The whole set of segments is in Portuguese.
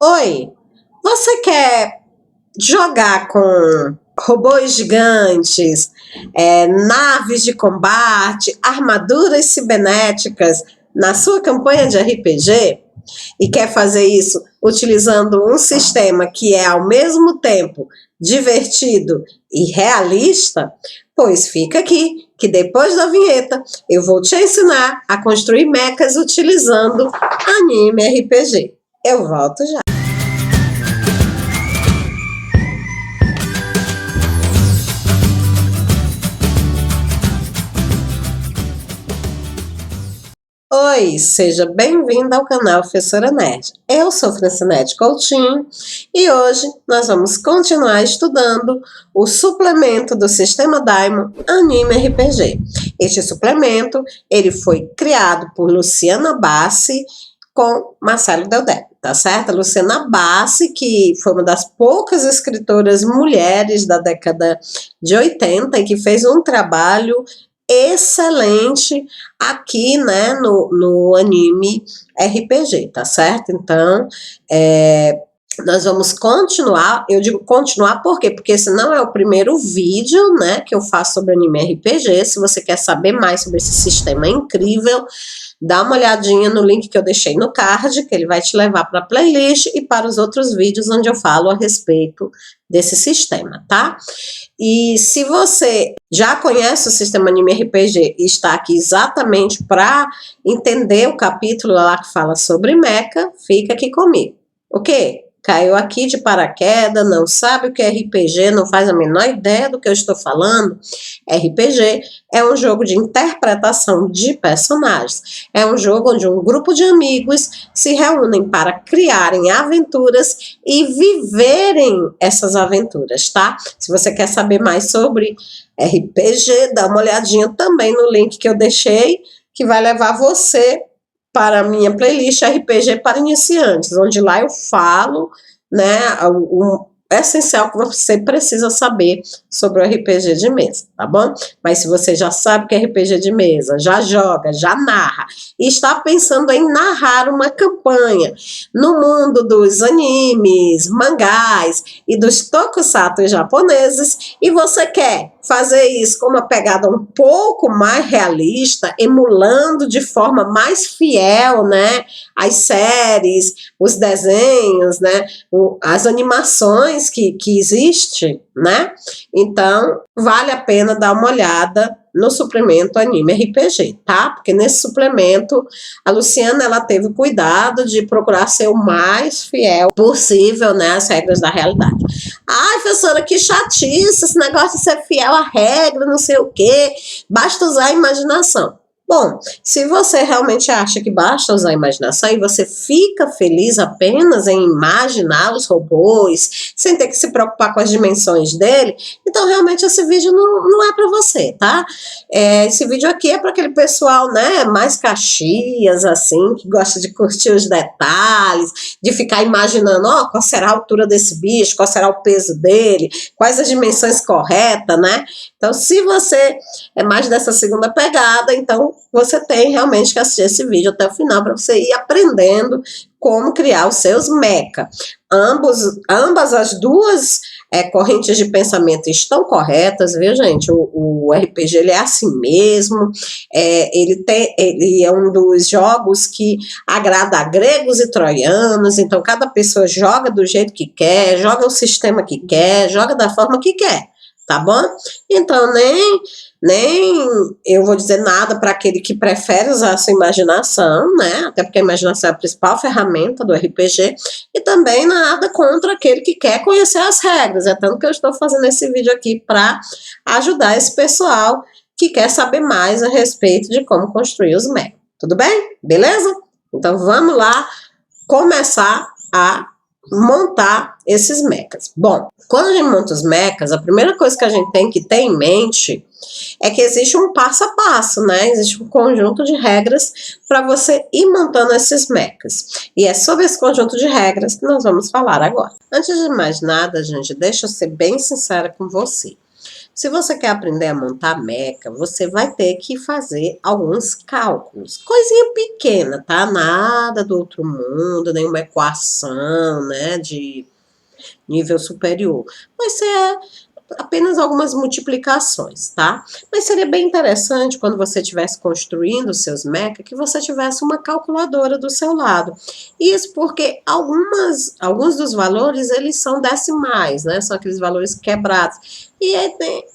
Oi, você quer jogar com robôs gigantes, naves de combate, armaduras cibernéticas na sua campanha de RPG? E quer fazer isso utilizando um sistema que é ao mesmo tempo divertido e realista? Pois fica aqui, que depois da vinheta eu vou te ensinar a construir mechas utilizando Anime RPG. Eu volto já. Oi, seja bem-vinda ao canal Professora Nerd. Eu sou Francinete Coutinho e hoje nós vamos continuar estudando o suplemento do Sistema Daimon Anime RPG. Este suplemento ele foi criado por Luciana Bassi com Marcelo Del Deppi, tá certo? A Luciana Bassi, que foi uma das poucas escritoras mulheres da década de 80 e que fez um trabalho excelente aqui, né, no anime RPG, tá certo? Então, nós vamos continuar, eu digo continuar por quê? Porque esse não é o primeiro vídeo, né, que eu faço sobre anime RPG. Se você quer saber mais sobre esse sistema incrível, dá uma olhadinha no link que eu deixei no card, que ele vai te levar para a playlist e para os outros vídeos onde eu falo a respeito desse sistema, tá? E se você já conhece o sistema Anime RPG e está aqui exatamente para entender o capítulo lá que fala sobre mecha, fica aqui comigo, ok? Caiu aqui de paraquedas, não sabe o que é RPG, não faz a menor ideia do que eu estou falando? RPG é um jogo de interpretação de personagens. É um jogo onde um grupo de amigos se reúnem para criarem aventuras e viverem essas aventuras, tá? Se você quer saber mais sobre RPG, dá uma olhadinha também no link que eu deixei, que vai levar você para a minha playlist RPG para iniciantes, onde lá eu falo, né, o essencial que você precisa saber sobre o RPG de mesa, tá bom? Mas se você já sabe que é RPG de mesa, já joga, já narra, e está pensando em narrar uma campanha no mundo dos animes, mangás e dos tokusatsu japoneses, e você quer fazer isso com uma pegada um pouco mais realista, emulando de forma mais fiel, né, as séries, os desenhos, né, as animações que existem, né? Então, vale a pena dar uma olhada no suplemento Anime RPG, tá? Porque nesse suplemento, a Luciana, ela teve cuidado de procurar ser o mais fiel possível, né, às regras da realidade. Ai, professora, que chatice, esse negócio de ser fiel à regra, não sei o quê, basta usar a imaginação. Bom, se você realmente acha que basta usar a imaginação e você fica feliz apenas em imaginar os robôs, sem ter que se preocupar com as dimensões dele, então realmente esse vídeo não é para você, tá? Esse vídeo aqui é para aquele pessoal, né, mais caxias, assim, que gosta de curtir os detalhes, de ficar imaginando, ó, qual será a altura desse bicho, qual será o peso dele, quais as dimensões corretas, né? Então, se você é mais dessa segunda pegada, então você tem realmente que assistir esse vídeo até o final para você ir aprendendo como criar os seus mecha. Ambas as duas correntes de pensamento estão corretas, viu, gente? O RPG ele é assim mesmo, ele é um dos jogos que agrada a gregos e troianos, então cada pessoa joga do jeito que quer, joga o sistema que quer, joga da forma que quer. Tá bom? Então, nem eu vou dizer nada para aquele que prefere usar a sua imaginação, né? Até porque a imaginação é a principal ferramenta do RPG, e também nada contra aquele que quer conhecer as regras. É tanto que eu estou fazendo esse vídeo aqui para ajudar esse pessoal que quer saber mais a respeito de como construir os mechas. Tudo bem? Beleza? Então, vamos lá começar a montar esses mechas. Bom, quando a gente monta os mechas, a primeira coisa que a gente tem que ter em mente é que existe um passo a passo, né? Existe um conjunto de regras para você ir montando esses mechas. E é sobre esse conjunto de regras que nós vamos falar agora. Antes de mais nada, gente, deixa eu ser bem sincera com você. Se você quer aprender a montar meca, você vai ter que fazer alguns cálculos. Coisinha pequena, tá? Nada do outro mundo, nenhuma equação, né, de nível superior. Vai ser apenas algumas multiplicações, tá? Mas seria bem interessante quando você estivesse construindo os seus meca que você tivesse uma calculadora do seu lado. Isso porque alguns dos valores eles são decimais, né? São aqueles valores quebrados. E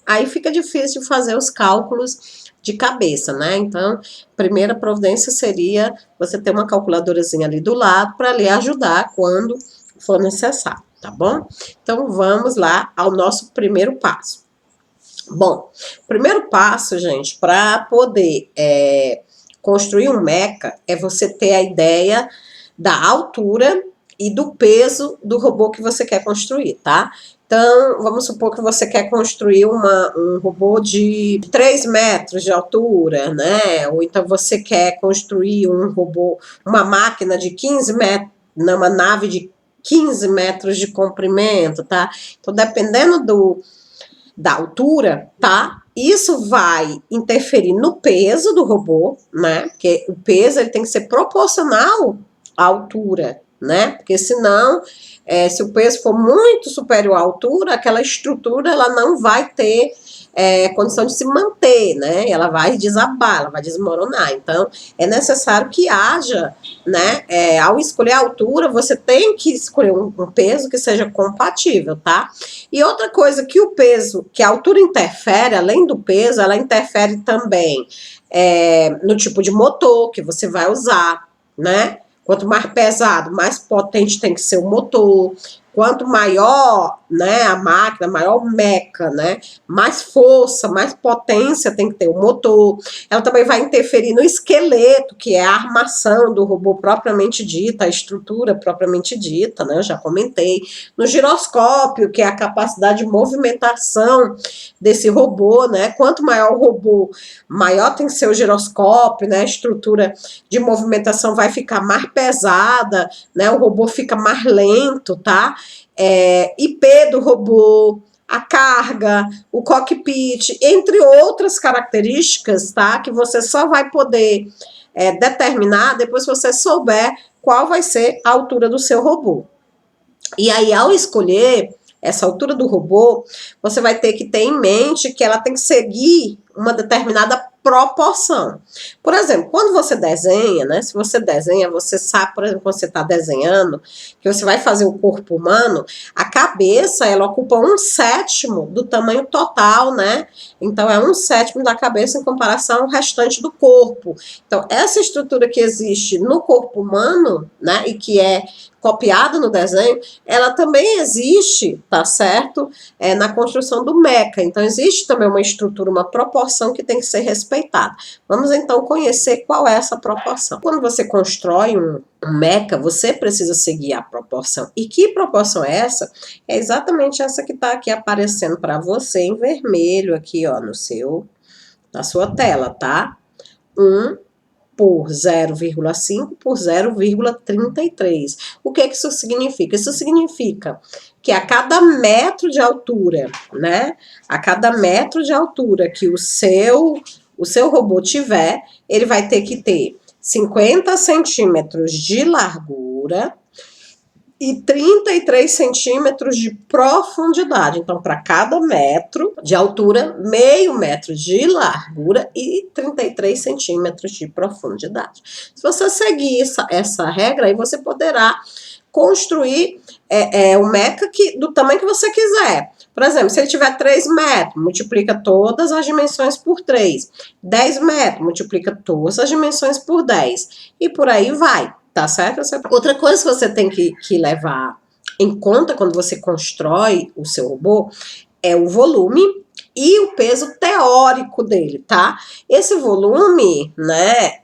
aí fica difícil de fazer os cálculos de cabeça, né? Então, primeira providência seria você ter uma calculadorazinha ali do lado para lhe ajudar quando for necessário, tá bom? Então, vamos lá ao nosso primeiro passo. Bom, primeiro passo, gente, para poder construir um meca é você ter a ideia da altura e do peso do robô que você quer construir, tá? Então, vamos supor que você quer construir um robô de 3 metros de altura, né? Ou então você quer construir um robô, uma máquina de 15 metros, uma nave de 15 metros de comprimento, tá? Então, dependendo da altura, tá? Isso vai interferir no peso do robô, né? Porque o peso ele tem que ser proporcional à altura, né? Porque senão, se o peso for muito superior à altura, aquela estrutura ela não vai ter condição de se manter, né? Ela vai desabar, ela vai desmoronar. Então, é necessário que haja, né? Ao escolher a altura, você tem que escolher um peso que seja compatível, tá? E outra coisa que o peso, que a altura interfere, além do peso, ela interfere também no tipo de motor que você vai usar, né? Quanto mais pesado, mais potente tem que ser o motor. Quanto maior, né, a máquina, maior o meca, né, mais força, mais potência tem que ter o motor. Ela também vai interferir no esqueleto, que é a armação do robô propriamente dita, a estrutura propriamente dita, né, eu já comentei. No giroscópio, que é a capacidade de movimentação desse robô, né, quanto maior o robô, maior tem que ser o giroscópio, né, a estrutura de movimentação vai ficar mais pesada, né, o robô fica mais lento, tá? IP do robô, a carga, o cockpit, entre outras características, tá? Que você só vai poder determinar depois que você souber qual vai ser a altura do seu robô. E aí, ao escolher essa altura do robô, você vai ter que ter em mente que ela tem que seguir uma determinada proporção. Por exemplo, quando você desenha, né? Se você desenha, você sabe, por exemplo, quando você está desenhando, que você vai fazer o corpo humano, a cabeça, ela ocupa 1/7 do tamanho total, né? Então, é 1/7 da cabeça em comparação ao restante do corpo. Então, essa estrutura que existe no corpo humano, né? E que é copiada no desenho, ela também existe, tá certo? Na construção do meca. Então, existe também uma estrutura, uma proporção que tem que ser respeitada. Vamos, então, conhecer qual é essa proporção. Quando você constrói um meca, você precisa seguir a proporção. E que proporção é essa? É exatamente essa que está aqui aparecendo para você em vermelho, aqui, ó, na sua tela, tá? 1 por 0,5 por 0,33. O que isso significa? Isso significa que a cada metro de altura, né? A cada metro de altura que o seu robô tiver, ele vai ter que ter 50 centímetros de largura e 33 centímetros de profundidade. Então, para cada metro de altura, meio metro de largura e 33 centímetros de profundidade. Se você seguir essa regra, aí você poderá construir o meca do tamanho que você quiser. Por exemplo, se ele tiver 3 metros, multiplica todas as dimensões por 3. 10 metros, multiplica todas as dimensões por 10. E por aí vai. Tá certo? Outra coisa que você tem que levar em conta quando você constrói o seu robô é o volume e o peso teórico dele, tá? Esse volume, né,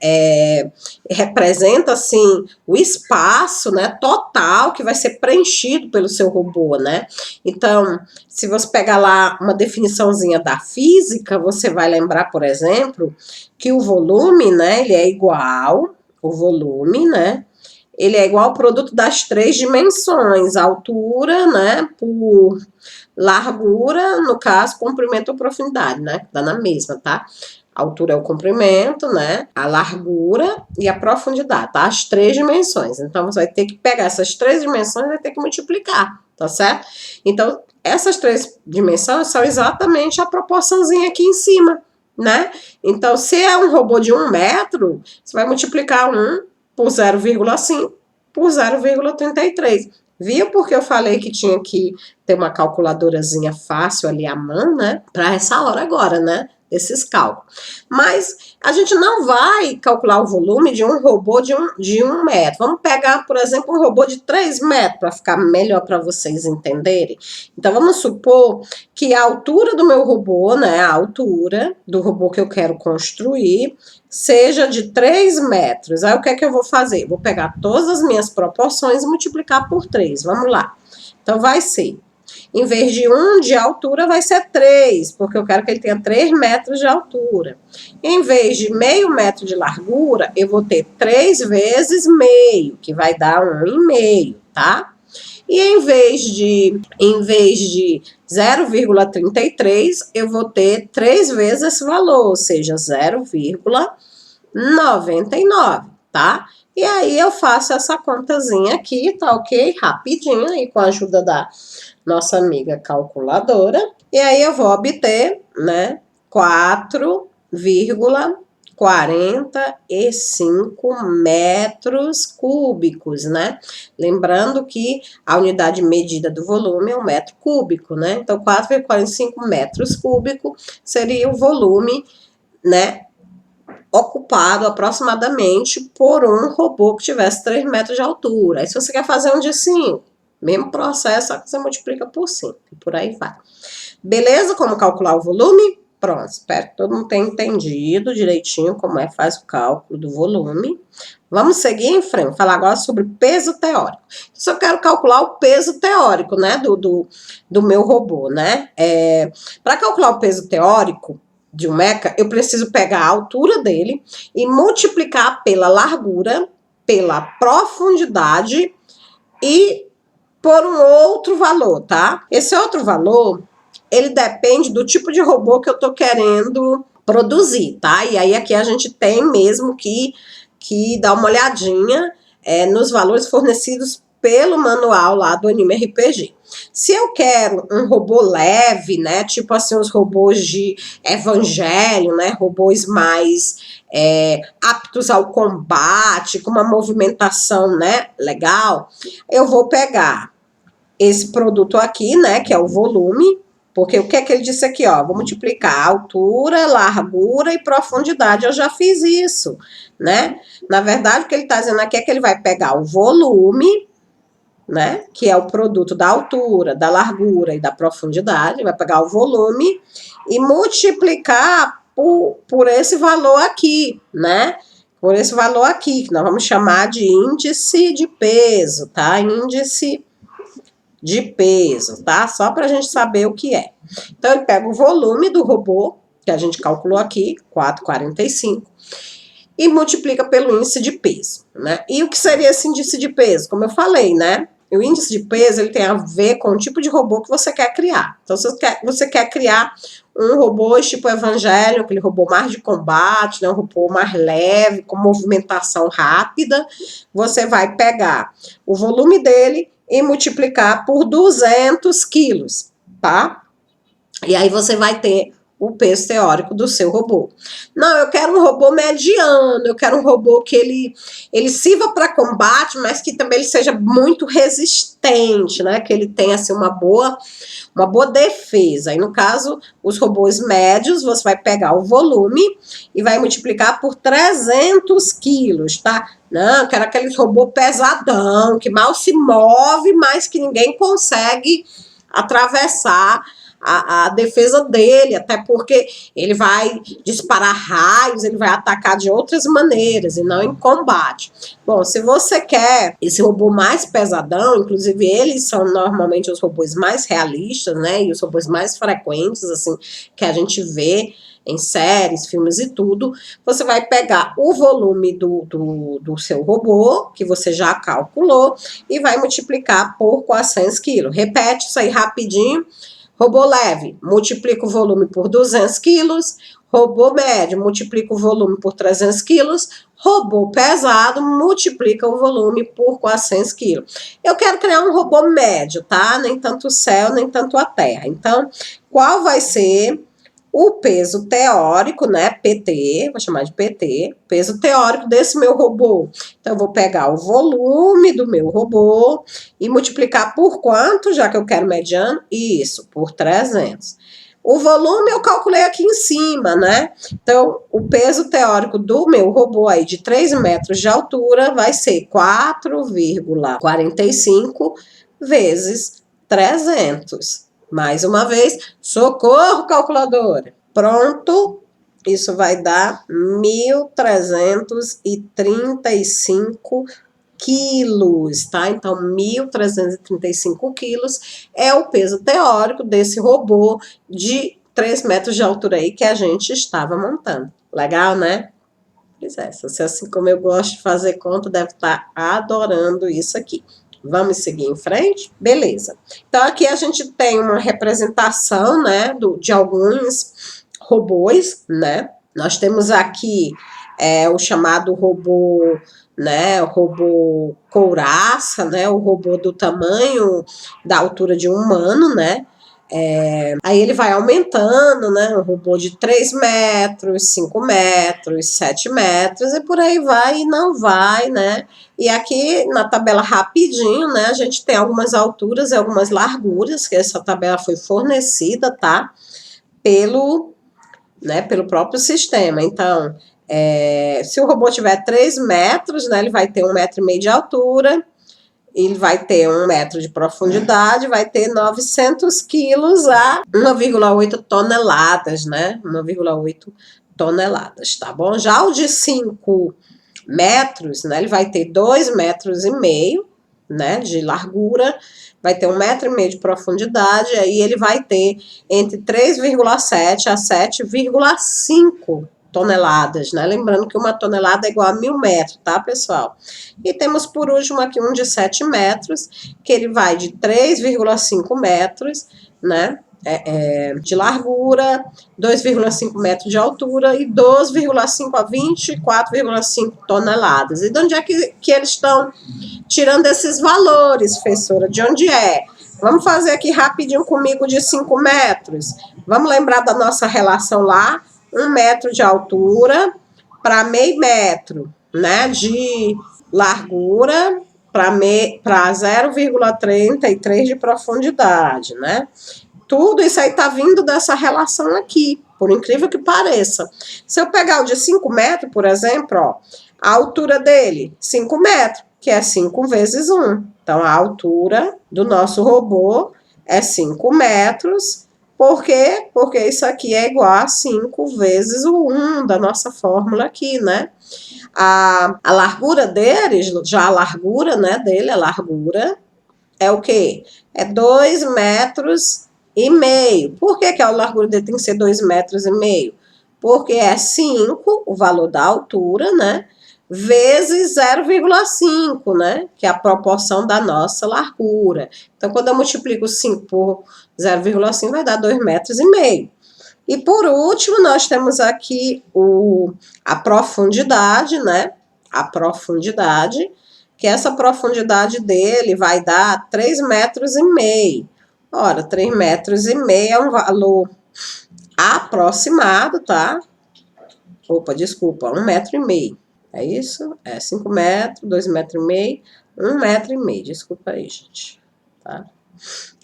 representa, assim, o espaço, né, total que vai ser preenchido pelo seu robô, né? Então, se você pegar lá uma definiçãozinha da física, você vai lembrar, por exemplo, que o volume, né, ele é igual... O volume, né? ele é igual ao produto das 3 dimensões, altura, né, por largura, no caso, comprimento ou profundidade, né, dá na mesma, tá? A altura é o comprimento, né, a largura e a profundidade, tá? As 3 dimensões. Então, você vai ter que pegar essas 3 dimensões e vai ter que multiplicar, tá certo? Então, essas 3 dimensões são exatamente a proporçãozinha aqui em cima, né? Então, se é um robô de 1 metro, você vai multiplicar 1 por 0,5 por 0,33. Viu porque eu falei que tinha que ter uma calculadorazinha fácil ali à mão, né? Para essa hora agora, né? Desses cálculos. Mas a gente não vai calcular o volume de um robô de um metro. Vamos pegar, por exemplo, um robô de 3 metros, para ficar melhor para vocês entenderem. Então, vamos supor que a altura do meu robô, né? A altura do robô que eu quero construir seja de 3 metros. Aí, o que é que eu vou fazer? Vou pegar todas as minhas proporções e multiplicar por 3. Vamos lá. Então, vai ser, em vez de 1 de altura, vai ser 3, porque eu quero que ele tenha 3 metros de altura. Em vez de meio metro de largura, eu vou ter 3 vezes meio, que vai dar 1,5, tá? E em vez de 0,33, eu vou ter 3 vezes esse valor, ou seja, 0,99, tá? E aí eu faço essa contazinha aqui, tá ok? Rapidinho, aí com a ajuda da nossa amiga calculadora. E aí eu vou obter, né, 4,45 metros cúbicos, né? Lembrando que a unidade medida do volume é um metro cúbico, né? Então, 4,45 metros cúbicos seria o volume, né, ocupado aproximadamente por um robô que tivesse 3 metros de altura. Aí, se você quer fazer um de 5, mesmo processo, só que você multiplica por 5 e por aí vai. Beleza? Como calcular o volume? Pronto, espero que todo mundo tenha entendido direitinho como é que faz o cálculo do volume. Vamos seguir em frente, falar agora sobre peso teórico. Se eu quero calcular o peso teórico, né, do meu robô, né? Para calcular o peso teórico de um meca, eu preciso pegar a altura dele e multiplicar pela largura, pela profundidade e por um outro valor, tá? Esse outro valor, ele depende do tipo de robô que eu tô querendo produzir, tá? E aí aqui a gente tem mesmo que dar uma olhadinha nos valores fornecidos pelo manual lá do Anime RPG. Se eu quero um robô leve, né, tipo assim, os robôs de Evangelho, né, robôs mais aptos ao combate, com uma movimentação, né, legal, eu vou pegar esse produto aqui, né, que é o volume, porque o que é que ele disse aqui, ó, vou multiplicar altura, largura e profundidade, eu já fiz isso, né? Na verdade, o que ele está dizendo aqui é que ele vai pegar o volume, né, que é o produto da altura, da largura e da profundidade, vai pegar o volume e multiplicar por esse valor aqui, né? Por esse valor aqui, que nós vamos chamar de índice de peso, tá? Índice de peso, tá? Só para a gente saber o que é. Então, ele pega o volume do robô, que a gente calculou aqui, 4,45, e multiplica pelo índice de peso, né? E o que seria esse índice de peso? Como eu falei, né? O índice de peso, ele tem a ver com o tipo de robô que você quer criar. Então, se você quer criar um robô tipo Evangelho, aquele robô mais de combate, né? Um robô mais leve, com movimentação rápida, você vai pegar o volume dele e multiplicar por 200 quilos, tá? E aí você vai ter o peso teórico do seu robô. Não, eu quero um robô mediano, eu quero um robô que ele sirva para combate, mas que também ele seja muito resistente, né? Que ele tenha assim, uma boa defesa. E no caso, os robôs médios, você vai pegar o volume e vai multiplicar por 300 quilos, tá? Não, eu quero aquele robô pesadão, que mal se move, mas que ninguém consegue atravessar a defesa dele, até porque ele vai disparar raios, ele vai atacar de outras maneiras e não em combate. Bom, se você quer esse robô mais pesadão, inclusive eles são normalmente os robôs mais realistas, né, e os robôs mais frequentes, assim, que a gente vê em séries, filmes e tudo, você vai pegar o volume do seu robô, que você já calculou, e vai multiplicar por 400 quilos. Repete isso aí rapidinho. Robô leve, multiplica o volume por 200 quilos. Robô médio, multiplica o volume por 300 quilos. Robô pesado, multiplica o volume por 400 quilos. Eu quero criar um robô médio, tá? Nem tanto o céu, nem tanto a terra. Então, qual vai ser o peso teórico, né, PT, vou chamar de PT, peso teórico desse meu robô? Então, eu vou pegar o volume do meu robô e multiplicar por quanto, já que eu quero mediano? Isso, por 300. O volume eu calculei aqui em cima, né? Então, o peso teórico do meu robô aí de 3 metros de altura vai ser 4,45 vezes 300. Mais uma vez, socorro, calculadora. Pronto, isso vai dar 1.335 quilos, tá? Então, 1.335 quilos é o peso teórico desse robô de 3 metros de altura aí que a gente estava montando. Legal, né? Pois é, se você, assim como eu gosto de fazer conta, deve estar adorando isso aqui. Vamos seguir em frente? Beleza. Então, aqui a gente tem uma representação, né, de alguns robôs, né? Nós temos aqui o chamado robô, né, o robô couraça, né, o robô do tamanho, da altura de um humano, né? Aí ele vai aumentando, né? Um robô de 3 metros, 5 metros, 7 metros, e por aí vai e não vai, né? E aqui na tabela rapidinho, né? A gente tem algumas alturas e algumas larguras, que essa tabela foi fornecida, tá? Pelo próprio sistema. Então, se o robô tiver 3 metros, né? Ele vai ter 1,5 metro de altura. Ele vai ter 1 metro de profundidade, vai ter 900 quilos a 1,8 toneladas, né? 1,8 toneladas, tá bom? Já o de 5 metros, né? Ele vai ter 2,5 metros, né? De largura, vai ter 1,5 metro de profundidade, aí ele vai ter entre 3,7 a 7,5 toneladas, né? Lembrando que uma tonelada é igual a 1.000 metros, tá, pessoal? E temos por último aqui um de 7 metros, que ele vai de 3,5 metros, né? De largura, 2,5 metros de altura e 12,5 a 24,5 toneladas. E de onde é que eles estão tirando esses valores, professora? De onde é? Vamos fazer aqui rapidinho comigo de 5 metros. Vamos lembrar da nossa relação lá? 1 metro de altura para meio metro, né, de largura para 0,33 de profundidade, né? Tudo isso aí tá vindo dessa relação aqui, por incrível que pareça. Se eu pegar o de 5 metros, por exemplo, ó, a altura dele, 5 metros, que é 5 vezes 1. Então, a altura do nosso robô é 5 metros. Por quê? Porque isso aqui é igual a 5 vezes o 1 da nossa fórmula aqui, né? A largura dele, já a largura, né, dele, a largura é o quê? É 2,5 metros. Por que a largura dele tem que ser 2,5 metros? Porque é 5, o valor da altura, né? Vezes 0,5, né? Que é a proporção da nossa largura. Então, quando eu multiplico 5 por 0,5, vai dar 2,5 metros. E por último, nós temos aqui a profundidade, né? A profundidade, que essa profundidade dele vai dar 3,5 metros. Ora, 3,5 metros é um valor aproximado, tá? Opa, desculpa, 1,5 metro. É isso? 5 metros, 2,5 metros, 1,5 metro. Desculpa aí, gente. Tá?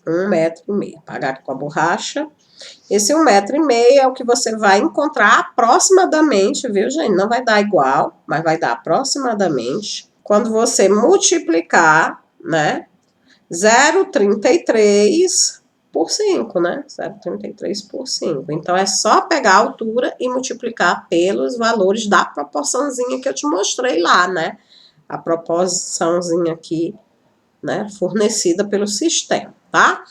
1,5 metro. Apagar com a borracha. Esse 1,5 metro é o que você vai encontrar aproximadamente, viu, gente? Não vai dar igual, mas vai dar aproximadamente. Quando você multiplicar, né? 0,33 por 5, né? 0,33 por 5. Então, é só pegar a altura e multiplicar pelos valores da proporçãozinha que eu te mostrei lá, né? A proporçãozinha aqui, né? Fornecida pelo sistema, tá?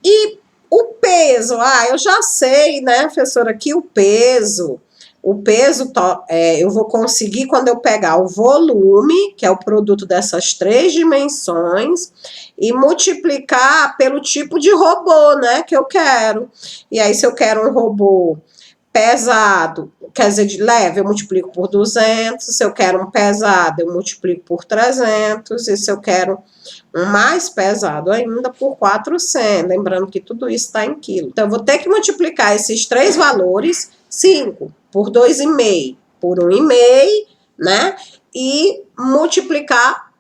E o peso, eu já sei, né, professora, que o peso eu vou conseguir quando eu pegar o volume, que é o produto dessas 3 dimensões, e multiplicar pelo tipo de robô, né, que eu quero. E aí, se eu quero um robô pesado, quer dizer, de leve, eu multiplico por 200. Se eu quero um pesado, eu multiplico por 300. E se eu quero um mais pesado ainda, por 400. Lembrando que tudo isso está em quilo. Então, eu vou ter que multiplicar esses 3 valores, 5 por 2,5 por 1,5, né? E multiplicar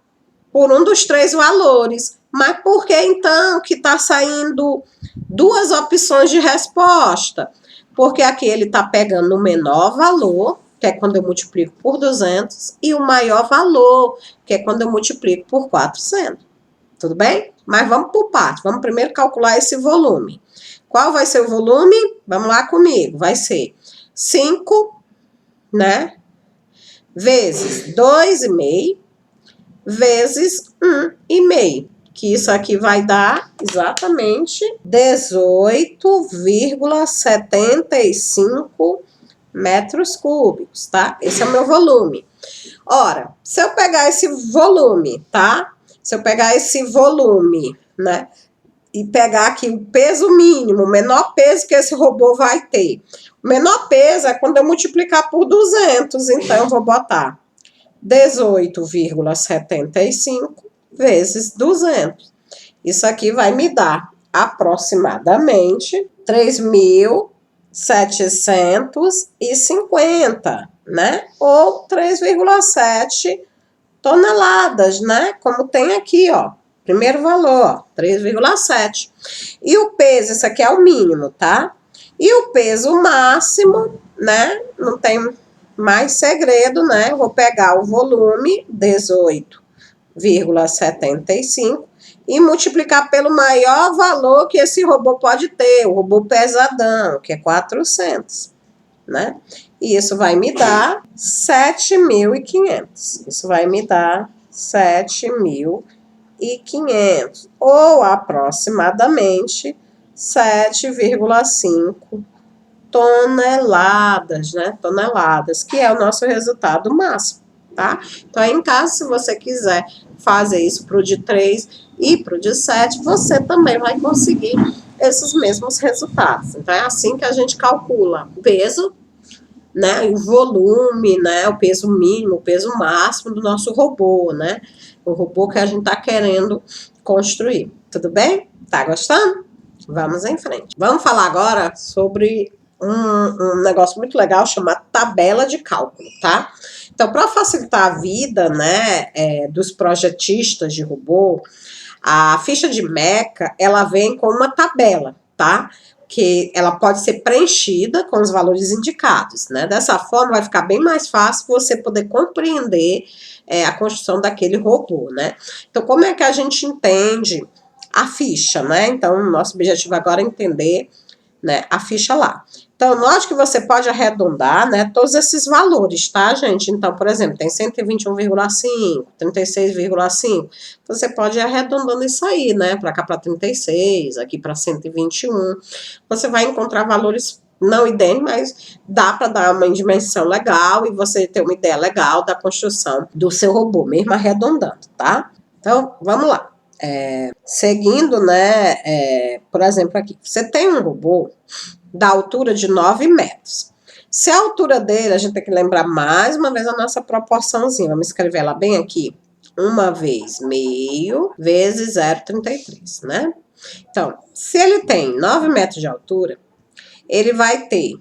por um dos 3 valores. Mas por que então que está saindo 2 opções de resposta? Porque aqui ele está pegando o menor valor, que é quando eu multiplico por 200, e o maior valor, que é quando eu multiplico por 400. Tudo bem? Mas vamos por parte. Vamos primeiro calcular esse volume. Qual vai ser o volume? Vamos lá comigo. Vai ser 5, né? Vezes 2,5, vezes 1,5. Que isso aqui vai dar exatamente 18,75 metros cúbicos, tá? Esse é o meu volume. Ora, se eu pegar esse volume, tá? Se eu pegar esse volume, né? E pegar aqui o peso mínimo, o menor peso que esse robô vai ter. O menor peso é quando eu multiplicar por 200, então eu vou botar 18,75 vezes 200. Isso aqui vai me dar aproximadamente 3.750, né? Ou 3,7 toneladas, né? Como tem aqui, ó. Primeiro valor, 3,7. E o peso, isso aqui é o mínimo, tá? E o peso máximo, né? Não tem mais segredo, né? Eu vou pegar o volume, 18,75, e multiplicar pelo maior valor que esse robô pode ter, o robô pesadão, que é 400, né? E isso vai me dar 7.500. Isso vai me dar 7.500, ou aproximadamente 7,5 toneladas, né? Toneladas, que é o nosso resultado máximo, tá? Então, aí, em caso, se você quiser fazer isso pro de 3 e pro de 7, você também vai conseguir esses mesmos resultados. Então, é assim que a gente calcula o peso, né, o volume, né, o peso mínimo, o peso máximo do nosso robô, né? O robô que a gente tá querendo construir. Tudo bem? Tá gostando? Vamos em frente. Vamos falar agora sobre um negócio muito legal chamado tabela de cálculo, tá? Então, para facilitar a vida, né, dos projetistas de robô, a ficha de meca, ela vem com uma tabela, tá? Que ela pode ser preenchida com os valores indicados, né? Dessa forma, vai ficar bem mais fácil você poder compreender a construção daquele robô, né? Então, como é que a gente entende a ficha, né? Então, nosso objetivo agora é entender, né, a ficha lá. Então, note que você pode arredondar, né, todos esses valores, tá, gente? Então, por exemplo, tem 121,5, 36,5. Você pode ir arredondando isso aí, né? Para cá para 36, aqui para 121. Você vai encontrar valores não idênticos, mas dá para dar uma dimensão legal e você ter uma ideia legal da construção do seu robô, mesmo arredondando, tá? Então, vamos lá. Seguindo, né, por exemplo, aqui, você tem um robô da altura de 9 metros. Se a altura dele, a gente tem que lembrar mais uma vez a nossa proporçãozinha, vamos escrever ela bem aqui, 1 vezes meio vezes 0,33, né? Então, se ele tem 9 metros de altura, ele vai ter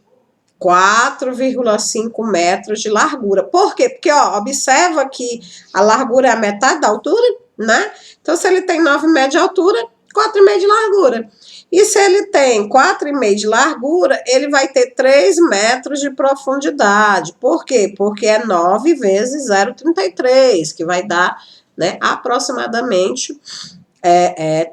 4,5 metros de largura. Por quê? Porque, ó, observa que a largura é a metade da altura, né? Então, se ele tem 9 metros de altura, 4,5 de largura. E se ele tem 4,5 de largura, ele vai ter 3 metros de profundidade. Por quê? Porque é 9 vezes 0,33, que vai dar, né, aproximadamente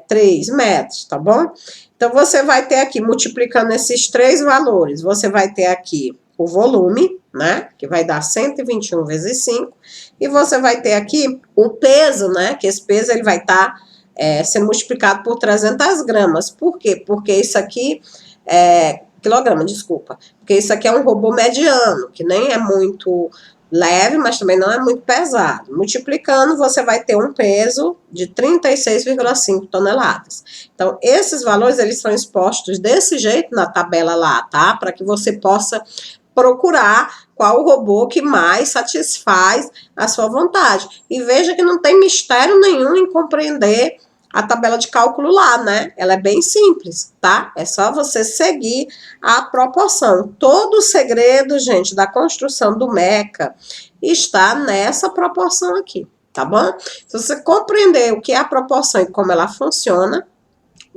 3 metros, tá bom? Então, você vai ter aqui, multiplicando esses 3 valores, você vai ter aqui o volume, né, que vai dar 121 vezes 5, e você vai ter aqui o peso, né, que esse peso ele vai estar sendo multiplicado por 300 gramas. Por quê? Porque isso aqui quilograma, desculpa. Porque isso aqui é um robô mediano, que nem é muito leve, mas também não é muito pesado. Multiplicando, você vai ter um peso de 36,5 toneladas. Então, esses valores, eles são expostos desse jeito na tabela lá, tá? Para que você possa procurar qual o robô que mais satisfaz a sua vontade. E veja que não tem mistério nenhum em compreender a tabela de cálculo lá, né? Ela é bem simples, tá? É só você seguir a proporção. Todo o segredo, gente, da construção do meca está nessa proporção aqui, tá bom? Se você compreender o que é a proporção e como ela funciona,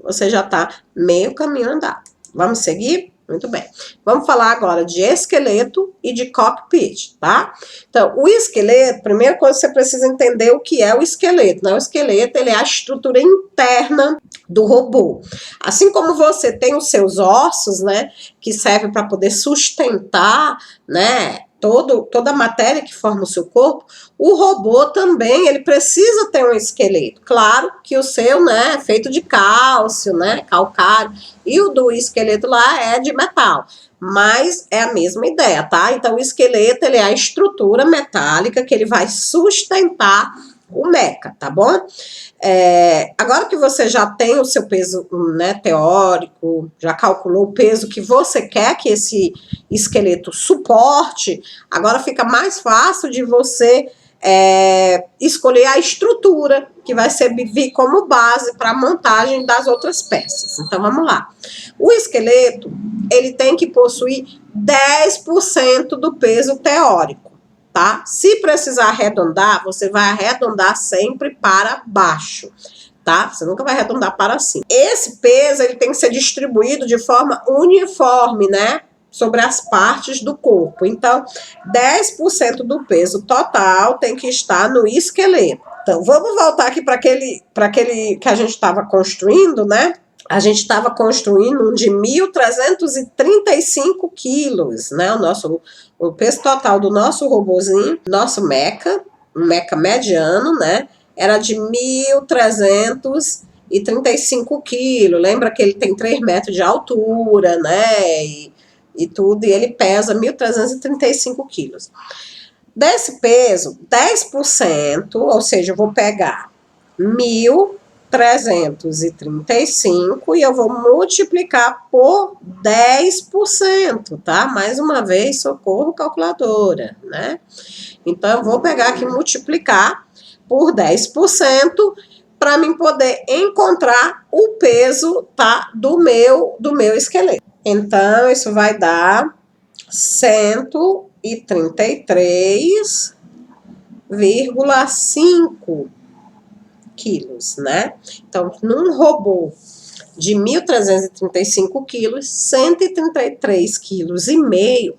você já tá meio caminho andado. Vamos seguir? Muito bem. Vamos falar agora de esqueleto e de cockpit, tá? Então, o esqueleto, primeira coisa, você precisa entender o que é o esqueleto, né? O esqueleto, ele é a estrutura interna do robô. Assim como você tem os seus ossos, né, que servem para poder sustentar, né, toda a matéria que forma o seu corpo, o robô também, ele precisa ter um esqueleto. Claro que o seu, né, é feito de cálcio, né, calcário, e o do esqueleto lá é de metal. Mas é a mesma ideia, tá? Então, o esqueleto, ele é a estrutura metálica que ele vai sustentar o meca, tá bom? Agora que você já tem o seu peso, né, teórico, já calculou o peso que você quer que esse esqueleto suporte, agora fica mais fácil de você escolher a estrutura que vai servir como base para a montagem das outras peças. Então, vamos lá. O esqueleto, ele tem que possuir 10% do peso teórico, tá? Se precisar arredondar, você vai arredondar sempre para baixo, tá? Você nunca vai arredondar para cima. Esse peso, ele tem que ser distribuído de forma uniforme, né? Sobre as partes do corpo. Então, 10% do peso total tem que estar no esqueleto. Então, vamos voltar aqui para aquele que a gente estava construindo, né? A gente estava construindo um de 1.335 quilos, né? O peso total do nosso robozinho, nosso meca, um meca mediano, né? Era de 1.335 quilos. Lembra que ele tem 3 metros de altura, né? E tudo, e ele pesa 1.335 quilos. Desse peso, 10%, ou seja, eu vou pegar 1.335 e eu vou multiplicar por 10%, tá? Mais uma vez, socorro, calculadora, né? Então, eu vou pegar aqui e multiplicar por 10% para mim poder encontrar o peso, tá? Do meu esqueleto. Então, isso vai dar 133,5 quilos, né? Então, num robô de 1.335 quilos, 133,5 quilos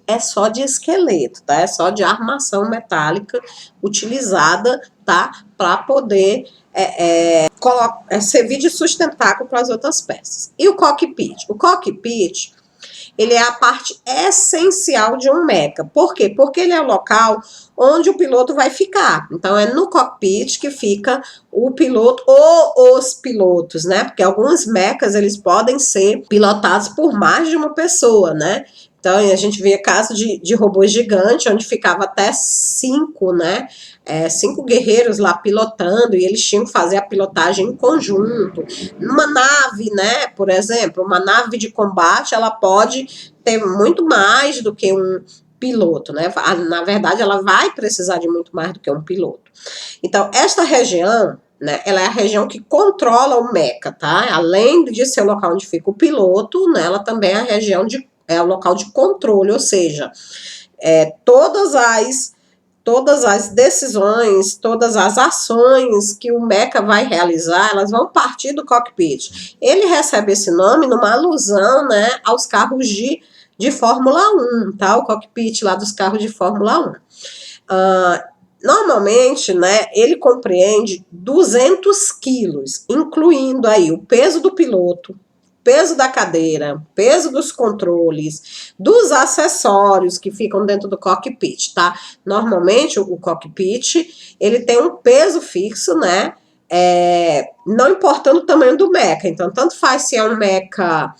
é só de esqueleto, tá? É só de armação metálica utilizada, tá? Para poder servir de sustentáculo para as outras peças. E o cockpit? O cockpit, ele é a parte essencial de um meca. Por quê? Porque ele é o local onde o piloto vai ficar. Então, é no cockpit que fica o piloto ou os pilotos, né? Porque alguns mecas, eles podem ser pilotados por mais de uma pessoa, né? Então, a gente via casos de robôs gigantes, onde ficava até 5, né? 5 guerreiros lá pilotando, e eles tinham que fazer a pilotagem em conjunto. Numa nave, né? Por exemplo, uma nave de combate, ela pode ter muito mais do que um piloto, né? Na verdade, ela vai precisar de muito mais do que um piloto. Então, esta região, né, ela é a região que controla o meca, tá? Além de ser o local onde fica o piloto, né, ela também é a região é o local de controle, ou seja, todas as decisões, todas as ações que o meca vai realizar, elas vão partir do cockpit. Ele recebe esse nome numa alusão, né, aos carros de Fórmula 1, tá? O cockpit lá dos carros de Fórmula 1. Normalmente, né, ele compreende 200 quilos, incluindo aí o peso do piloto, peso da cadeira, peso dos controles, dos acessórios que ficam dentro do cockpit, tá? Normalmente, o cockpit, ele tem um peso fixo, né? não importando o tamanho do mecha. Então, tanto faz se é um mecha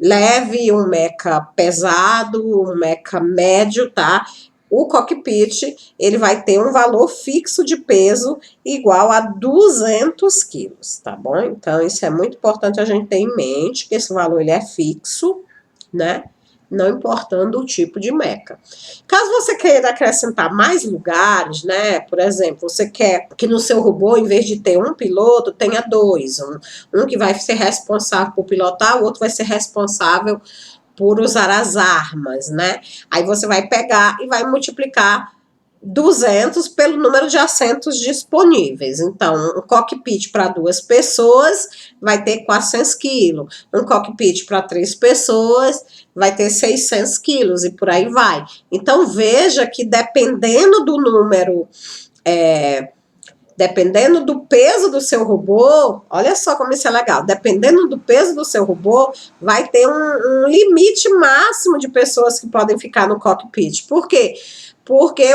leve, um mecha pesado, um mecha médio, tá? O cockpit, ele vai ter um valor fixo de peso igual a 200 quilos, tá bom? Então, isso é muito importante a gente ter em mente, que esse valor ele é fixo, né? Não importando o tipo de mecha. Caso você queira acrescentar mais lugares, né? Por exemplo, você quer que no seu robô, em vez de ter um piloto, tenha dois. Um que vai ser responsável por pilotar, o outro vai ser responsável por usar as armas, né? Aí você vai pegar e vai multiplicar 200 pelo número de assentos disponíveis. Então, um cockpit para 2 pessoas vai ter 400 quilos. Um cockpit para 3 pessoas vai ter 600 quilos e por aí vai. Então, veja que dependendo do número, dependendo do peso do seu robô, olha só como isso é legal, dependendo do peso do seu robô, vai ter um limite máximo de pessoas que podem ficar no cockpit. Por quê? Porque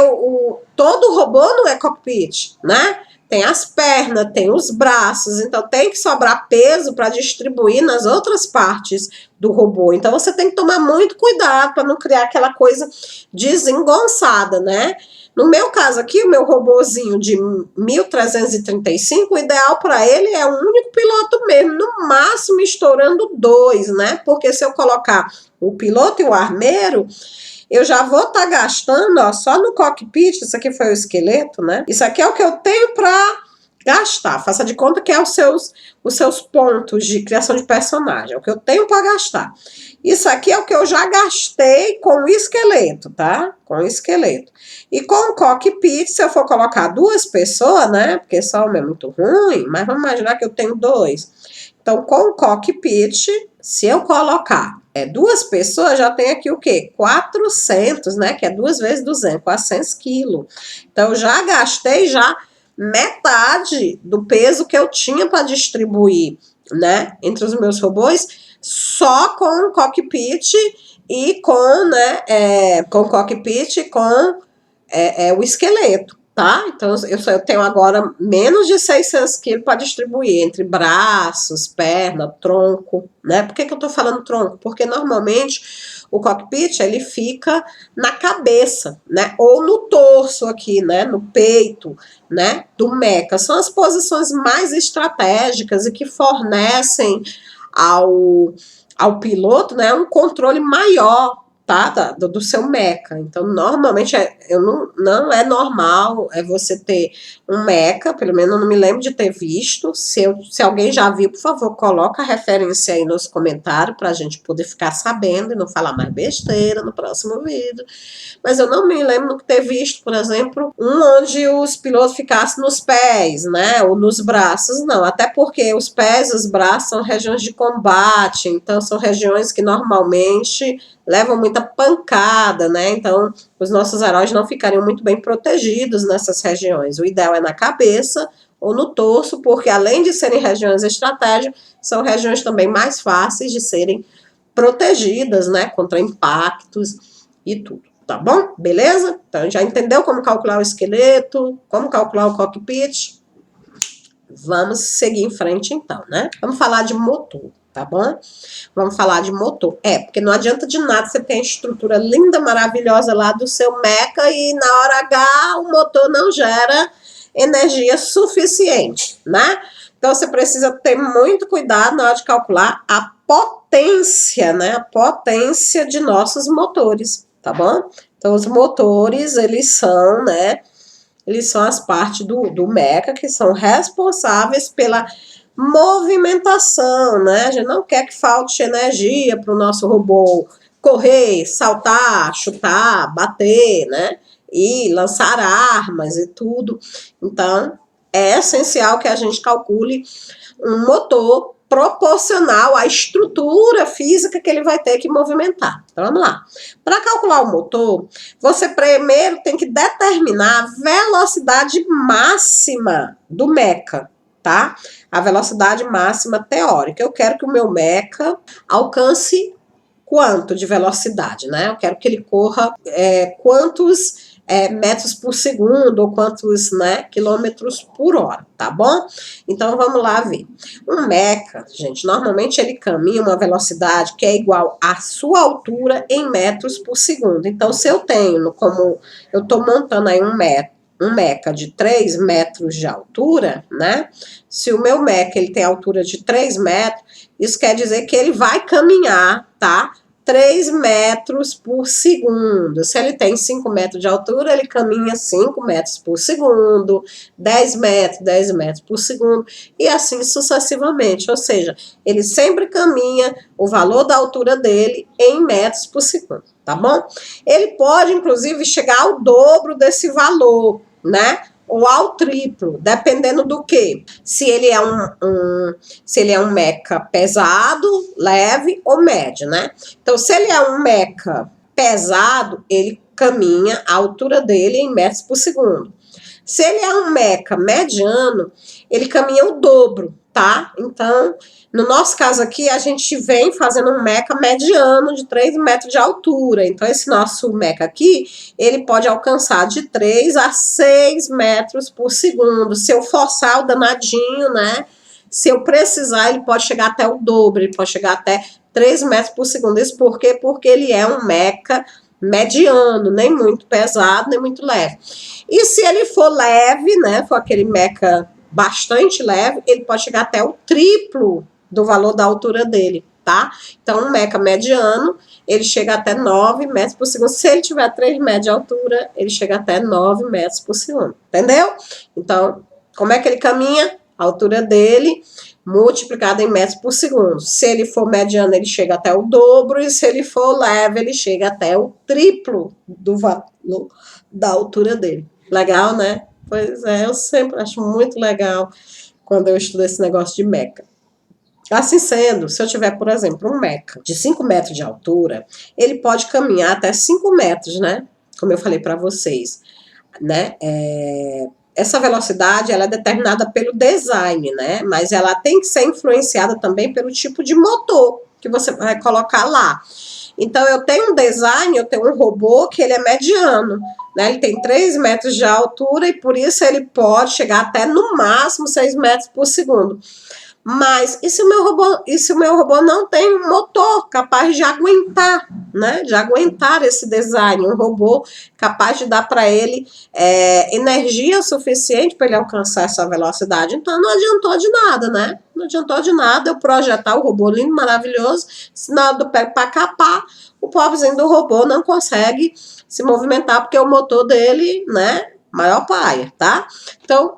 todo robô não é cockpit, né? Tem as pernas, tem os braços, então tem que sobrar peso para distribuir nas outras partes do robô. Então você tem que tomar muito cuidado para não criar aquela coisa desengonçada, né? No meu caso aqui, o meu robozinho de 1335, o ideal para ele é um único piloto mesmo, no máximo estourando 2, né? Porque se eu colocar o piloto e o armeiro, eu já vou estar gastando, ó, só no cockpit, isso aqui foi o esqueleto, né? Isso aqui é o que eu tenho para gastar. Faça de conta que é os seus pontos de criação de personagem, é o que eu tenho para gastar. Isso aqui é o que eu já gastei com o esqueleto, tá? Com o esqueleto. E com o cockpit, se eu for colocar 2 pessoas, né? Porque só uma é muito ruim, mas vamos imaginar que eu tenho 2. Então, com o cockpit, se eu colocar 2 pessoas, já tem aqui o quê? 400, né? Que é 2 vezes 200, 400 quilos. Então, eu já gastei metade do peso que eu tinha para distribuir, né? Entre os meus robôs, só com o cockpit e com, né? Com o cockpit e com o esqueleto. Tá? Então, eu tenho agora menos de 600 quilos para distribuir entre braços, perna, tronco, né? Por que eu tô falando tronco? Porque normalmente o cockpit, ele fica na cabeça, né? Ou no torso aqui, né? No peito, né? Do mecha. São as posições mais estratégicas e que fornecem ao piloto, né? Um controle maior, tá? Do seu mecha. Então, normalmente, não é normal você ter um mecha, pelo menos eu não me lembro de ter visto. Se alguém já viu, por favor, coloca a referência aí nos comentários para a gente poder ficar sabendo e não falar mais besteira no próximo vídeo. Mas eu não me lembro de ter visto, por exemplo, onde os pilotos ficassem nos pés, né? Ou nos braços, não. Até porque os pés e os braços são regiões de combate, então são regiões que normalmente levam muita pancada, né? Então, os nossos heróis não ficariam muito bem protegidos nessas regiões. O ideal é na cabeça ou no torso, porque além de serem regiões estratégicas, são regiões também mais fáceis de serem protegidas, né? Contra impactos e tudo. Tá bom? Beleza? Então, já entendeu como calcular o esqueleto, como calcular o cockpit? Vamos seguir em frente, então, né? Vamos falar de motor, tá bom? Vamos falar de motor. Porque não adianta de nada você ter a estrutura linda, maravilhosa lá do seu mecha e na hora H o motor não gera energia suficiente, né? Então, você precisa ter muito cuidado na hora de calcular a potência, né? A potência de nossos motores, tá bom? Então, os motores, eles são, né? Eles são as partes do mecha que são responsáveis pela movimentação, né? A gente não quer que falte energia para o nosso robô correr, saltar, chutar, bater, né? E lançar armas e tudo. Então, é essencial que a gente calcule um motor proporcional à estrutura física que ele vai ter que movimentar. Então, vamos lá. Para calcular o motor, você primeiro tem que determinar a velocidade máxima do mecha, tá? A velocidade máxima teórica. Eu quero que o meu mecha alcance quanto de velocidade, né? Eu quero que ele corra quantos metros por segundo, ou quantos, né, quilômetros por hora, tá bom? Então, vamos lá ver. Um meca, gente, normalmente ele caminha uma velocidade que é igual à sua altura em metros por segundo. Então, se eu tenho, como eu estou montando aí um meca de 3 metros de altura, né? Se o meu meca ele tem altura de 3 metros, isso quer dizer que ele vai caminhar, tá? 3 metros por segundo. Se ele tem 5 metros de altura, ele caminha 5 metros por segundo, 10 metros por segundo, e assim sucessivamente. Ou seja, ele sempre caminha o valor da altura dele em metros por segundo, tá bom? Ele pode, inclusive, chegar ao dobro desse valor, né? Ou ao triplo, dependendo do que. Se ele é se ele é um meca pesado, leve ou médio, né? Então, se ele é um meca pesado, ele caminha a altura dele em metros por segundo. Se ele é um meca mediano, ele caminha o dobro, tá? Então, no nosso caso aqui, a gente vem fazendo um meca mediano de 3 metros de altura. Então, esse nosso meca aqui, ele pode alcançar de 3 a 6 metros por segundo. Se eu forçar o danadinho, né? Se eu precisar, ele pode chegar até o dobro, ele pode chegar até 3 metros por segundo. Isso por quê? Porque ele é um meca mediano, nem muito pesado, nem muito leve. E se ele for leve, né, for aquele meca bastante leve, ele pode chegar até o triplo do valor da altura dele, tá? Então, um meca mediano, ele chega até 9 metros por segundo. Se ele tiver 3 metros de altura, ele chega até 9 metros por segundo, entendeu? Então, como é que ele caminha? A altura dele multiplicado em metros por segundo. Se ele for mediano, ele chega até o dobro, e se ele for leve, ele chega até o triplo do valor da altura dele. Legal, né? Pois é, eu sempre acho muito legal quando eu estudo esse negócio de meca. Assim sendo, se eu tiver, por exemplo, um meca de 5 metros de altura, ele pode caminhar até 5 metros, né? Como eu falei para vocês, né? Essa velocidade, ela é determinada pelo design, né? Mas ela tem que ser influenciada também pelo tipo de motor que você vai colocar lá. Então, eu tenho um design, eu tenho um robô que ele é mediano, né? Ele tem 3 metros de altura e por isso ele pode chegar até no máximo 6 metros por segundo. Mas e se o meu robô não tem um motor capaz de aguentar, né? De aguentar esse design, um robô capaz de dar para ele energia suficiente para ele alcançar essa velocidade. Então não adiantou de nada, né? Não adiantou de nada eu projetar o robô lindo, maravilhoso, se na hora do pé para capar, o pobrezinho do robô não consegue se movimentar porque o motor dele, né? Maior paia, tá? Então,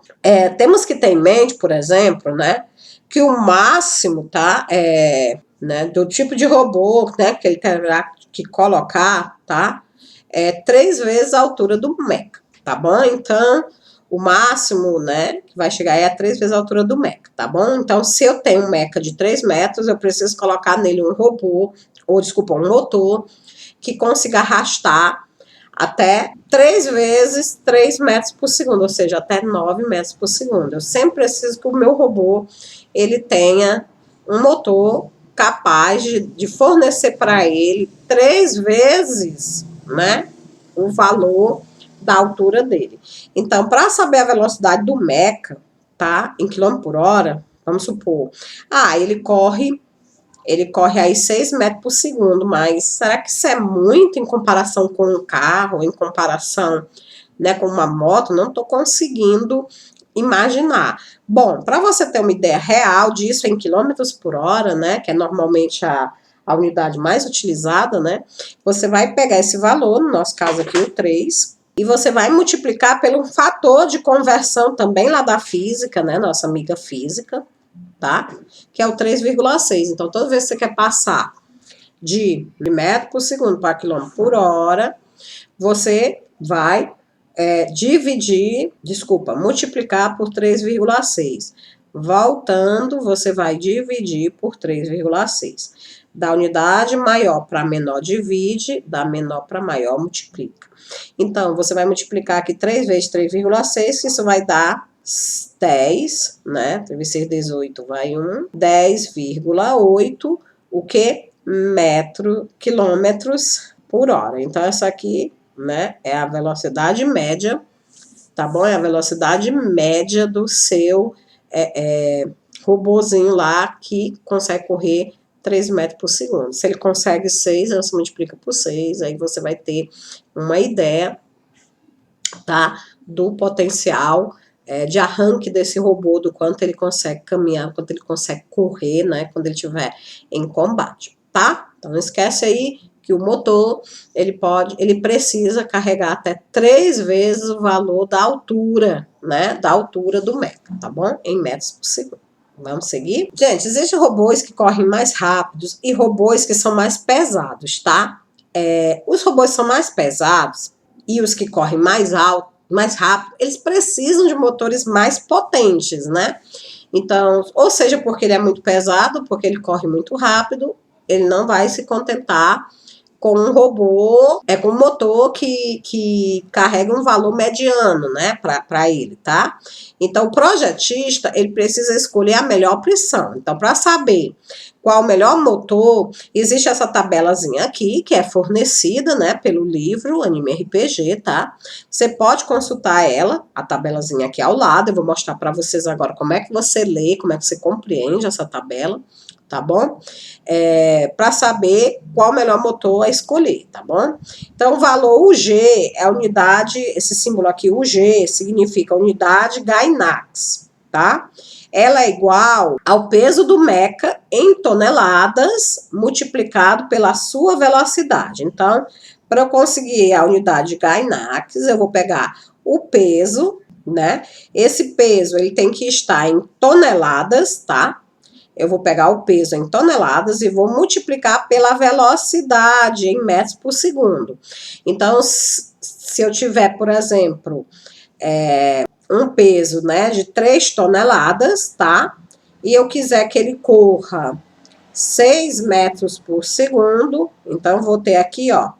temos que ter em mente, por exemplo, né? Que o máximo, tá, né, do tipo de robô, né, que ele terá que colocar, tá, 3 vezes a altura do meca, tá bom? Então, o máximo, né, que vai chegar é a 3 vezes a altura do meca, tá bom? Então, se eu tenho um meca de 3 metros, eu preciso colocar nele um robô, ou desculpa, um motor, que consiga arrastar até 3 vezes 3 metros por segundo, ou seja, até 9 metros por segundo. Eu sempre preciso que o meu robô ele tenha um motor capaz de fornecer para ele 3 vezes, né, o valor da altura dele. Então, para saber a velocidade do meca, tá, em quilômetro por hora, vamos supor, ele corre aí 6 metros por segundo, mas será que isso é muito em comparação com um carro, em comparação, né, com uma moto? Não estou conseguindo imaginar. Bom, para você ter uma ideia real disso em quilômetros por hora, né, que é normalmente a unidade mais utilizada, né, você vai pegar esse valor, no nosso caso aqui o 3, e você vai multiplicar pelo fator de conversão também lá da física, né, nossa amiga física, tá? Que é o 3,6. Então, toda vez que você quer passar de metro por segundo para quilômetro por hora, você vai multiplicar por 3,6. Voltando, você vai dividir por 3,6. Da unidade maior para menor divide, da menor para maior multiplica. Então, você vai multiplicar aqui 3 vezes 3,6, que isso vai dar 10, né? 3 vezes 18 vai 1, 10,8, o que? Quilômetros por hora. Então, essa aqui né? É a velocidade média, tá bom? É a velocidade média do seu robozinho lá que consegue correr 3 metros por segundo. Se ele consegue 6, você multiplica por 6, aí você vai ter uma ideia, tá? Do potencial de arranque desse robô, do quanto ele consegue caminhar, quanto ele consegue correr, né? Quando ele estiver em combate, tá? Então não esquece aí que o motor, ele precisa carregar até 3 vezes o valor da altura, né? Da altura do mecha, tá bom? Em metros por segundo. Vamos seguir? Gente, existem robôs que correm mais rápidos e robôs que são mais pesados, tá? Os robôs são mais pesados e os que correm mais alto, mais rápido, eles precisam de motores mais potentes, né? Então, ou seja, porque ele é muito pesado, porque ele corre muito rápido, ele não vai se contentar com um robô, com um motor que carrega um valor mediano, né, para ele, tá? Então, o projetista, ele precisa escolher a melhor opção. Então, para saber qual o melhor motor, existe essa tabelazinha aqui, que é fornecida, né, pelo livro Anime RPG, tá? Você pode consultar ela, a tabelazinha aqui ao lado, eu vou mostrar para vocês agora como é que você lê, como é que você compreende essa tabela, tá bom? Para saber qual o melhor motor a escolher, tá bom? Então, o valor UG é a unidade, esse símbolo aqui, UG, significa unidade Gainax, tá? Ela é igual ao peso do mecha em toneladas multiplicado pela sua velocidade. Então, para eu conseguir a unidade Gainax, eu vou pegar o peso, né? Esse peso, ele tem que estar em toneladas, tá? Eu vou pegar o peso em toneladas e vou multiplicar pela velocidade em metros por segundo. Então, se eu tiver, por exemplo, um peso, né, de 3 toneladas, tá? E eu quiser que ele corra 6 metros por segundo, então vou ter aqui, ó,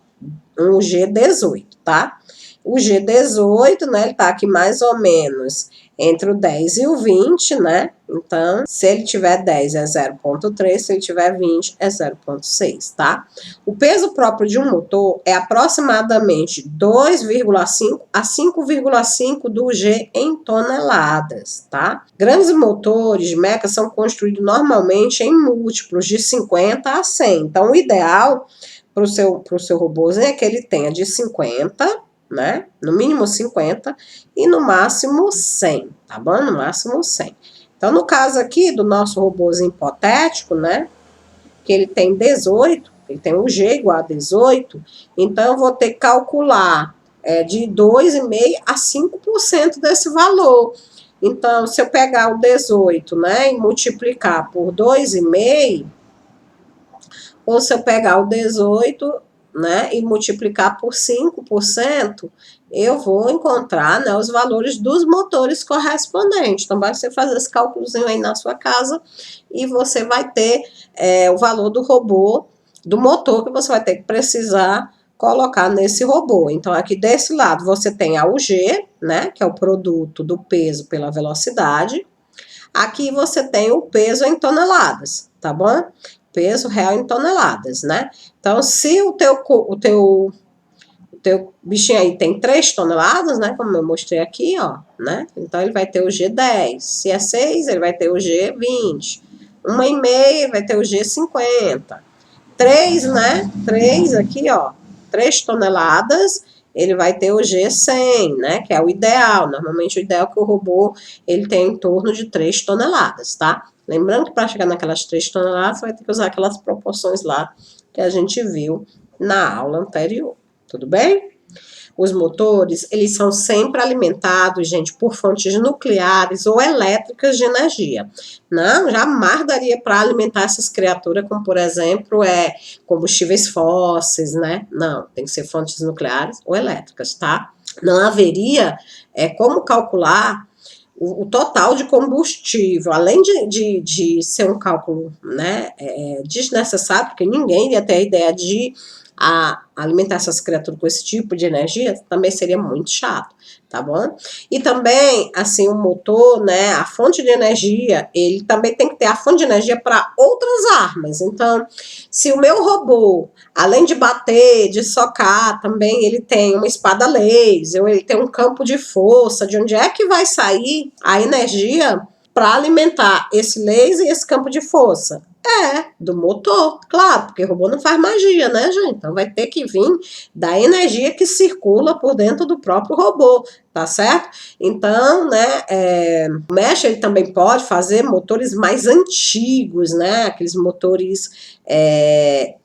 um G18, tá? O G18, né, ele tá aqui mais ou menos entre o 10 e o 20, né? Então, se ele tiver 10 é 0,3, se ele tiver 20 é 0,6, tá? O peso próprio de um motor é aproximadamente 2,5 a 5,5 do G em toneladas, tá? Grandes motores de mecha são construídos normalmente em múltiplos de 50 a 100. Então, o ideal para o seu robôzinho é que ele tenha de 50, né? No mínimo 50 e no máximo 100, tá bom? No máximo 100. Então, no caso aqui do nosso robôzinho hipotético, né? Que ele tem 18, ele tem um G igual a 18, então eu vou ter que calcular de 2,5% a 5% desse valor. Então, se eu pegar o 18, né, e multiplicar por 2,5%, ou se eu pegar o 18, né, e multiplicar por 5%, eu vou encontrar, né, os valores dos motores correspondentes. Então, basta você fazer esse cálculozinho aí na sua casa e você vai ter o valor do robô, do motor que você vai ter que precisar colocar nesse robô. Então, aqui desse lado você tem a UG, né, que é o produto do peso pela velocidade. Aqui você tem o peso em toneladas, tá bom? Peso real em toneladas, né? Então, se o teu bichinho aí tem 3 toneladas, né? Como eu mostrei aqui, ó, né? Então, ele vai ter o G10. Se é 6, ele vai ter o G20. 1,5, ele vai ter o G50. 3, né? 3 aqui, ó. 3 toneladas, ele vai ter o G100, né? Que é o ideal. Normalmente, o ideal é que o robô ele tem em torno de 3 toneladas, tá? Lembrando que para chegar naquelas 3 toneladas, você vai ter que usar aquelas proporções lá que a gente viu na aula anterior. Tudo bem? Os motores, eles são sempre alimentados, gente, por fontes nucleares ou elétricas de energia. Não, jamais daria para alimentar essas criaturas com, por exemplo, combustíveis fósseis, né? Não, tem que ser fontes nucleares ou elétricas, tá? Não haveria como calcular o total de combustível, além de ser um cálculo, né, desnecessário, porque ninguém ia ter a ideia de alimentar essas criaturas com esse tipo de energia, também seria muito chato, tá bom? E também, assim, o motor, né, a fonte de energia, ele também tem que ter a fonte de energia para outras armas. Então, se o meu robô, além de bater, de socar, também ele tem uma espada laser, ou ele tem um campo de força, de onde é que vai sair a energia para alimentar esse laser e esse campo de força? Do motor, claro, porque o robô não faz magia, né, gente? Então vai ter que vir da energia que circula por dentro do próprio robô, tá certo? Então, né, o Mesh ele também pode fazer motores mais antigos, né? Aqueles motores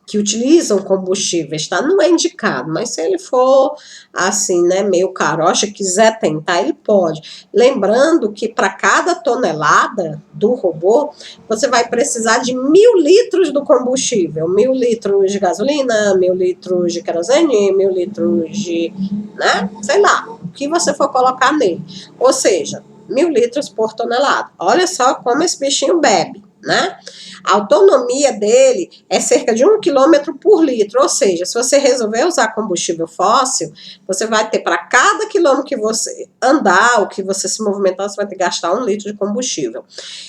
que utilizam combustíveis, tá? Não é indicado, mas se ele for assim, né, meio carocha, quiser tentar, ele pode. Lembrando que para cada tonelada do robô, você vai precisar de 1.000 litros do combustível, 1.000 litros de gasolina, 1.000 litros de querosene, 1.000 litros de, né, sei lá, o que você for colocar nele. Ou seja, 1.000 litros por tonelada. Olha só como esse bichinho bebe, né? A autonomia dele é cerca de 1 quilômetro por litro, ou seja, se você resolver usar combustível fóssil, você vai ter para cada quilômetro que você andar, ou que você se movimentar, você vai ter que gastar 1 litro de combustível.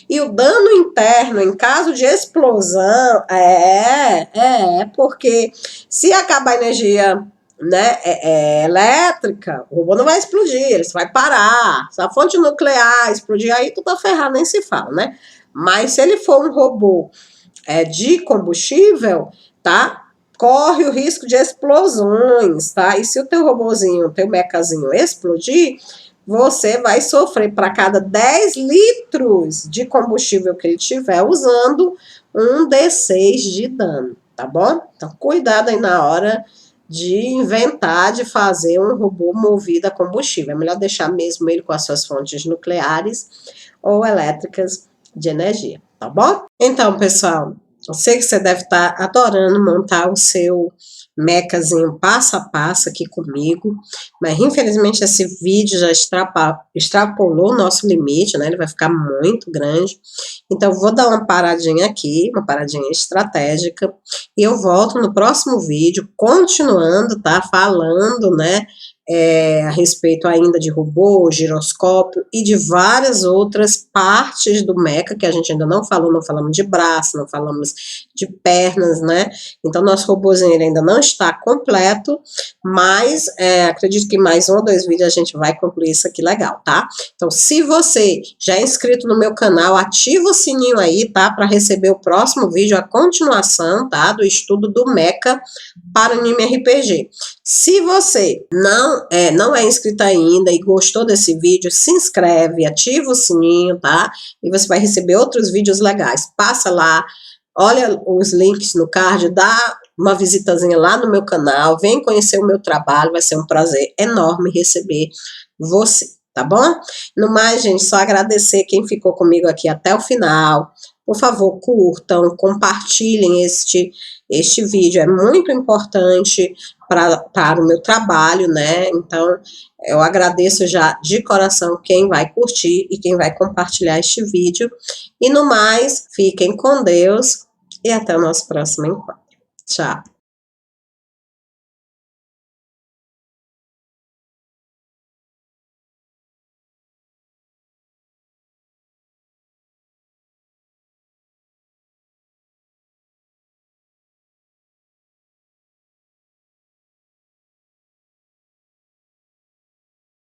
E o dano interno, em caso de explosão, porque se acabar a energia, né, elétrica, o robô não vai explodir, ele vai parar. Se a fonte nuclear explodir, aí tu tá ferrado, nem se fala, né? Mas se ele for um robô de combustível, tá? Corre o risco de explosões, tá? E se o teu robozinho, o teu mecazinho explodir, você vai sofrer para cada 10 litros de combustível que ele estiver usando, um D6 de dano, tá bom? Então, cuidado aí na hora de inventar, de fazer um robô movido a combustível. É melhor deixar mesmo ele com as suas fontes nucleares ou elétricas de energia, tá bom? Então, pessoal, eu sei que você deve estar adorando montar o seu mecazinho passo a passo aqui comigo, mas infelizmente esse vídeo já extrapolou o nosso limite, né? Ele vai ficar muito grande. Então, vou dar uma paradinha aqui, uma paradinha estratégica, e eu volto no próximo vídeo, continuando, tá? Falando, né? A respeito ainda de robô, giroscópio e de várias outras partes do meca que a gente ainda não falou, não falamos de braço, não falamos de pernas, né? Então, nosso robôzinho ele ainda não está completo, mas acredito que mais 1 ou 2 vídeos a gente vai concluir isso aqui legal, tá? Então, se você já é inscrito no meu canal, ativa o sininho aí, tá? Para receber o próximo vídeo, a continuação, tá? Do estudo do meca para o anime RPG. Se você não é inscrito ainda e gostou desse vídeo, se inscreve, ativa o sininho, tá? E você vai receber outros vídeos legais. Passa lá, olha os links no card, dá uma visitazinha lá no meu canal, vem conhecer o meu trabalho, vai ser um prazer enorme receber você, tá bom? No mais, gente, só agradecer quem ficou comigo aqui até o final. Por favor, curtam, compartilhem este vídeo, é muito importante para o meu trabalho, né? Então, eu agradeço já de coração quem vai curtir e quem vai compartilhar este vídeo. E no mais, fiquem com Deus e até o nosso próximo encontro. Tchau!